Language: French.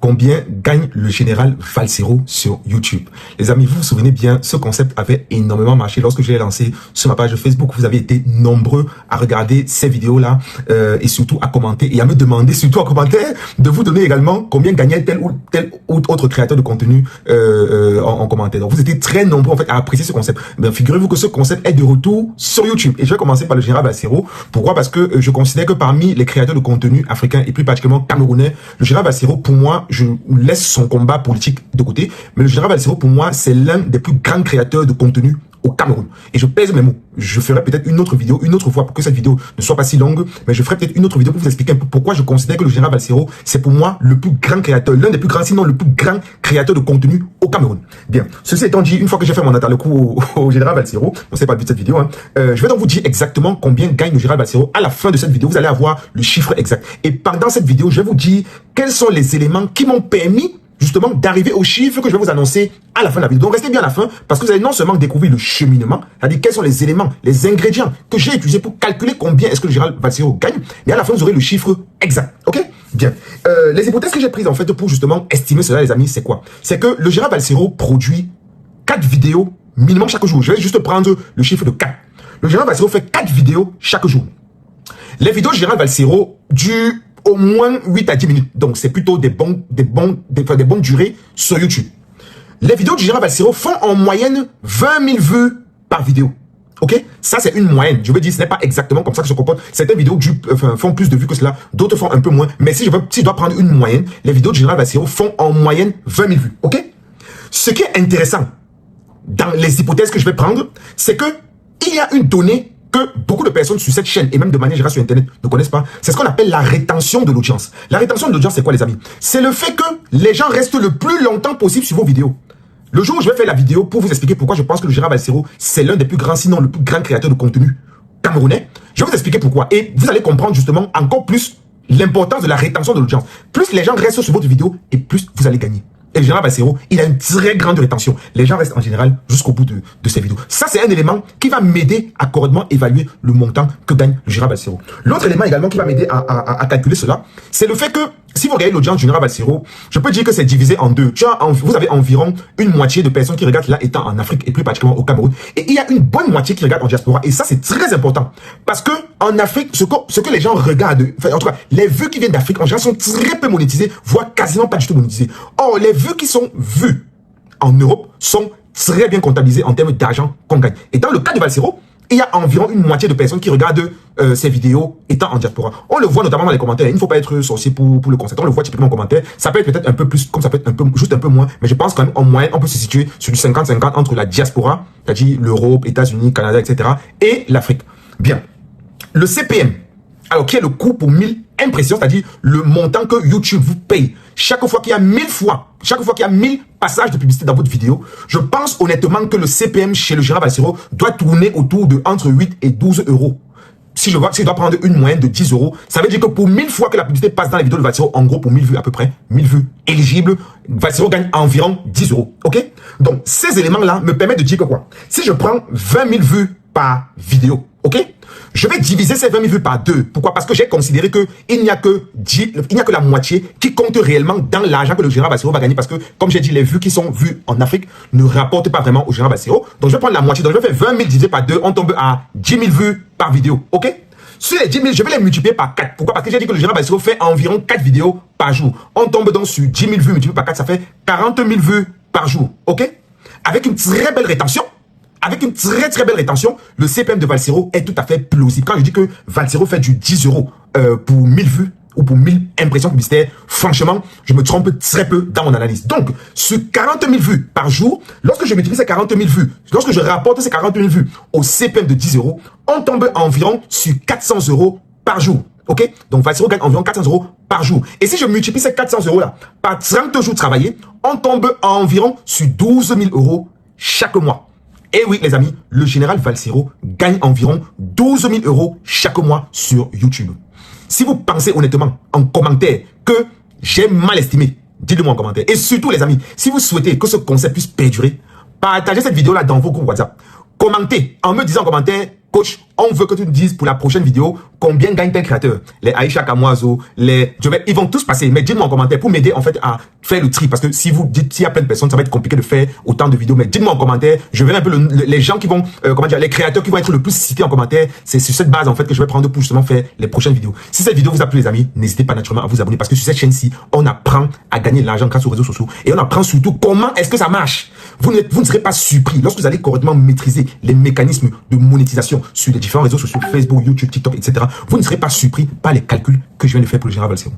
Combien gagne le général Valsero sur YouTube? Les amis, vous vous souvenez bien, ce concept avait énormément marché lorsque je l'ai lancé sur ma page Facebook. Vous avez été nombreux à regarder ces vidéos-là et surtout à commenter et à me demander, surtout en commentaire, de vous donner également combien gagnait tel ou autre créateur de contenu en commentaire. Donc vous étiez très nombreux en fait à apprécier ce concept. Mais figurez-vous que ce concept est de retour sur YouTube. Et je vais commencer par le général Valsero. Pourquoi? Parce que je considère que parmi les créateurs de contenu africains et plus particulièrement camerounais, le général Valsero, pour moi, je laisse son combat politique de côté, mais le général Valsero, pour moi, c'est l'un des plus grands créateurs de contenu au Cameroun. Et je pèse mes mots. Je ferai peut-être une autre vidéo, une autre fois, pour que cette vidéo ne soit pas si longue, mais je ferai peut-être une autre vidéo pour vous expliquer un peu pourquoi je considère que le général Valsero, c'est pour moi le plus grand créateur, l'un des plus grands, sinon le plus grand créateur de contenu au Cameroun. Bien. Ceci étant dit, une fois que j'ai fait mon attaque le coup au général Valsero, non, c'est pas le but de cette vidéo, hein, je vais donc vous dire exactement combien gagne le général Valsero. À la fin de cette vidéo, vous allez avoir le chiffre exact. Et pendant cette vidéo, je vais vous dire quels sont les éléments qui m'ont permis justement d'arriver au chiffre que je vais vous annoncer à la fin de la vidéo. Donc restez bien à la fin parce que vous allez non seulement découvrir le cheminement, c'est-à-dire quels sont les éléments, les ingrédients que j'ai utilisés pour calculer combien est-ce que le général Valsero gagne, mais à la fin vous aurez le chiffre exact. Ok? Bien. Les hypothèses que j'ai prises en fait pour justement estimer cela, les amis, c'est quoi? C'est que le général Valsero produit 4 vidéos minimum chaque jour. Je vais juste prendre le chiffre de 4. Le général Valsero fait 4 vidéos chaque jour. Les vidéos du général Valsero durent au moins 8 à 10 minutes. Donc, c'est plutôt des bonnes durées sur YouTube. Les vidéos du général Valsero font en moyenne 20 000 vues par vidéo. Ok? Ça, c'est une moyenne. Je veux dire, ce n'est pas exactement comme ça que se comporte. Certaines vidéos font plus de vues que cela. D'autres font un peu moins. Mais si je dois prendre une moyenne, les vidéos du général Valsero font en moyenne 20 000 vues. Ok? Ce qui est intéressant dans les hypothèses que je vais prendre, c'est que il y a une donnée que beaucoup de personnes sur cette chaîne et même de manière générale sur Internet ne connaissent pas. C'est ce qu'on appelle la rétention de l'audience. La rétention de l'audience, c'est quoi les amis? C'est le fait que les gens restent le plus longtemps possible sur vos vidéos. Le jour où je vais faire la vidéo pour vous expliquer pourquoi je pense que le général Valsero, c'est l'un des plus grands, sinon le plus grand créateur de contenu camerounais, je vais vous expliquer pourquoi. Et vous allez comprendre justement encore plus l'importance de la rétention de l'audience. Plus les gens restent sur votre vidéo et plus vous allez gagner. Et le général Valsero, il a une très grande rétention. Les gens restent en général jusqu'au bout de ces vidéos. Ça, c'est un élément qui va m'aider à correctement évaluer le montant que gagne le général Valsero. L'autre élément également qui va m'aider à calculer cela, c'est le fait que si vous regardez l'audience du général Valsero, je peux dire que c'est divisé en deux. Vous avez environ une moitié de personnes qui regardent là étant en Afrique et plus particulièrement au Cameroun. Et il y a une bonne moitié qui regarde en diaspora. Et ça, c'est très important. Parce que en Afrique, ce que les gens regardent, enfin, en tout cas, les vues qui viennent d'Afrique en général sont très peu monétisées, voire quasiment pas du tout monétisées. Or, les vues qui sont vues en Europe sont très bien comptabilisées en termes d'argent qu'on gagne. Et dans le cas de Valsero, il y a environ une moitié de personnes qui regardent ces vidéos étant en diaspora. On le voit notamment dans les commentaires. Il ne faut pas être sorcier pour le constater. On le voit typiquement en commentaire. Ça peut être peut-être un peu plus, comme ça peut être juste un peu moins. Mais je pense quand même en moyenne, on peut se situer sur du 50-50 entre la diaspora, c'est-à-dire l'Europe, États-Unis, Canada, etc. et l'Afrique. Bien. Le CPM, alors qui est le coût pour 1000 impressions, c'est-à-dire le montant que YouTube vous paye. Chaque fois qu'il y a 1000 passages de publicité dans votre vidéo, je pense honnêtement que le CPM chez le général Valsero doit tourner autour de entre 8 et 12 euros. Si je dois prendre une moyenne de 10 euros, ça veut dire que pour 1000 fois que la publicité passe dans la vidéo de Valsero, en gros pour 1000 vues à peu près, 1000 vues éligibles, Valsero gagne environ 10 euros. Ok? Donc ces éléments-là me permettent de dire que quoi? Si je prends 20 000 vues par vidéo, ok? Je vais diviser ces 20 000 vues par 2. Pourquoi? Parce que j'ai considéré qu'il n'y a que la moitié qui compte réellement dans l'argent que le général Valsero va gagner. Parce que, comme j'ai dit, les vues qui sont vues en Afrique ne rapportent pas vraiment au général Valsero. Donc, je vais prendre la moitié. Donc, je vais faire 20 000 divisé par 2. On tombe à 10 000 vues par vidéo. OK? Sur les 10 000, je vais les multiplier par 4. Pourquoi? Parce que j'ai dit que le général Valsero fait environ 4 vidéos par jour. On tombe donc sur 10 000 vues multipliées par 4. Ça fait 40 000 vues par jour. OK? Avec une très belle rétention. Avec une très belle rétention, le CPM de Valsero est tout à fait plausible. Quand je dis que Valsero fait du 10 euros pour 1000 vues ou pour 1000 impressions publicitaires, franchement, je me trompe très peu dans mon analyse. Donc, sur 40 000 vues par jour, lorsque je multiplie ces 40 000 vues, lorsque je rapporte ces 40 000 vues au CPM de 10 euros, on tombe environ sur 400 euros par jour. Ok? Donc, Valsero gagne environ 400 euros par jour. Et si je multiplie ces 400 euros là par 30 jours travaillés, on tombe environ sur 12 000 euros chaque mois. Et oui, les amis, le général Valsero gagne environ 12 000 euros chaque mois sur YouTube. Si vous pensez honnêtement en commentaire que j'ai mal estimé, dites-le moi en commentaire. Et surtout, les amis, si vous souhaitez que ce concept puisse perdurer, partagez cette vidéo-là dans vos groupes WhatsApp. Commentez en me disant en commentaire coach, on veut que tu nous dises pour la prochaine vidéo combien gagne tes créateurs. Les Aïcha Kamoazo, ils vont tous passer. Mais dites-moi en commentaire pour m'aider en fait à faire le tri. Parce que si vous dites, s'il y a plein de personnes, ça va être compliqué de faire autant de vidéos. Mais dites-moi en commentaire, je verrai un peu les gens qui vont, les créateurs qui vont être le plus cités en commentaire. C'est sur cette base en fait que je vais prendre pour justement faire les prochaines vidéos. Si cette vidéo vous a plu les amis, n'hésitez pas naturellement à vous abonner. Parce que sur cette chaîne-ci, on apprend à gagner de l'argent grâce aux réseaux sociaux. Et on apprend surtout comment est-ce que ça marche. Vous ne serez pas surpris lorsque vous allez correctement maîtriser les mécanismes de monétisation sur les différents réseaux sociaux, Facebook, YouTube, TikTok, etc. Vous ne serez pas surpris par les calculs que je viens de faire pour le général Valsero.